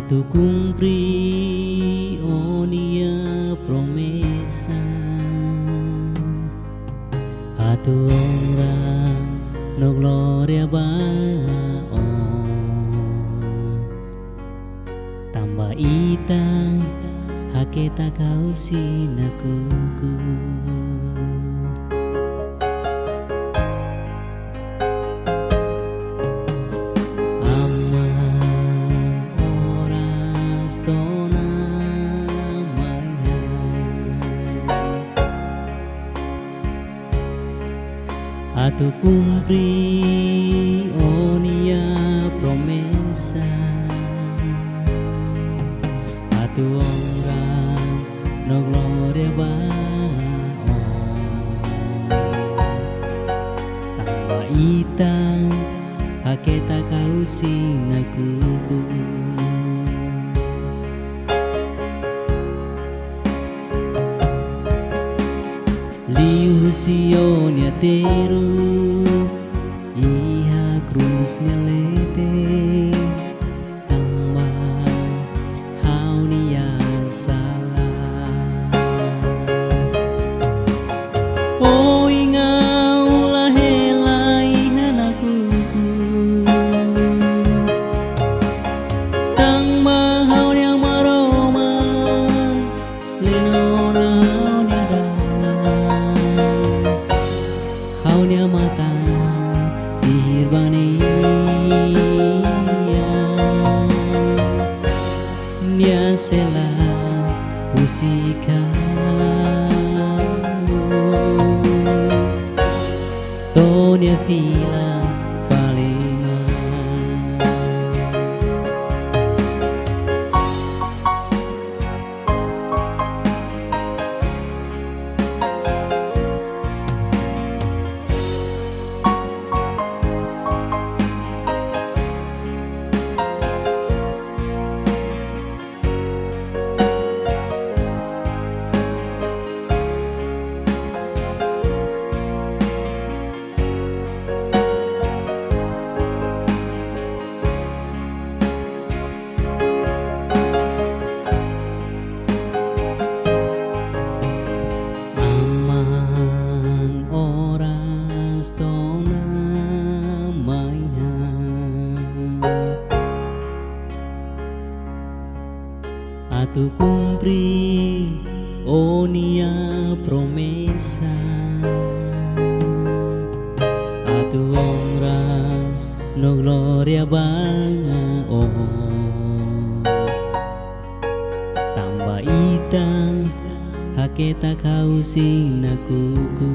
tu cumprí onia promesa a tu honra no gloria baon tambah itang haketa kau sinakuku a tu cumprí onia promesa a tu honra no gloria baon tambah itang haketa kau sinakuku liu sionia terus iha krusnya lete tamba haunia salah oh ingau lahelai hanakuku tamba haunia maroma lenona haunia mata dihirbania nia sela musika tonia fila falema a tu cumprí onia promesa a tu honra no gloria baon tambah itang haketa kau sinakuku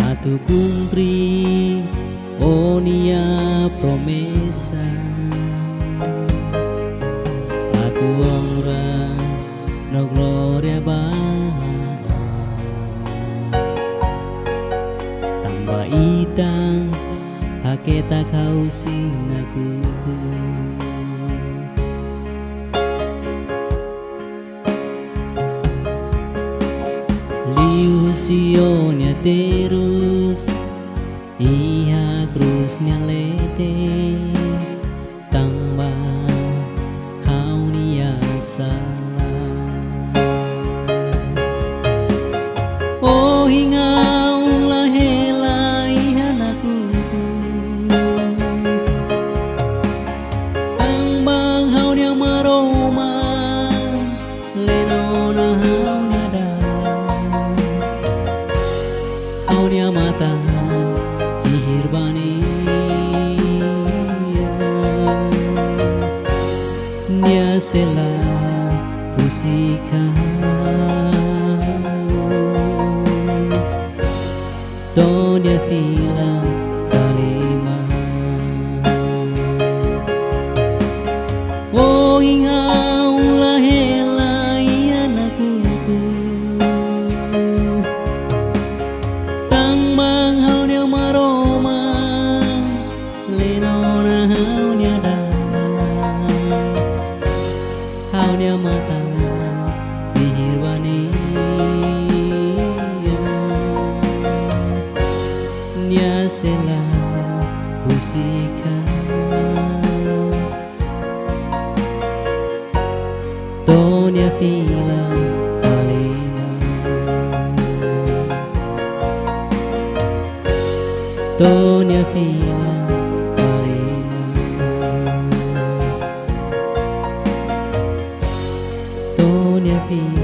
a tu cumprí onia promesa a tu honra no gloria baon tambah itang haketa kau sinakuku liu sionia terus iha krusnya lete tambah haunia salah oh ingau lahelai hanakuku tambah haunia maroma lenona haunia dalam haunia mata dihirbania nia sela musika tonia fila falema oh ingau lahelai anakuku tang mang haunia maroma lenona haunia Tonya fila falema Tonya fila falema Tonya fila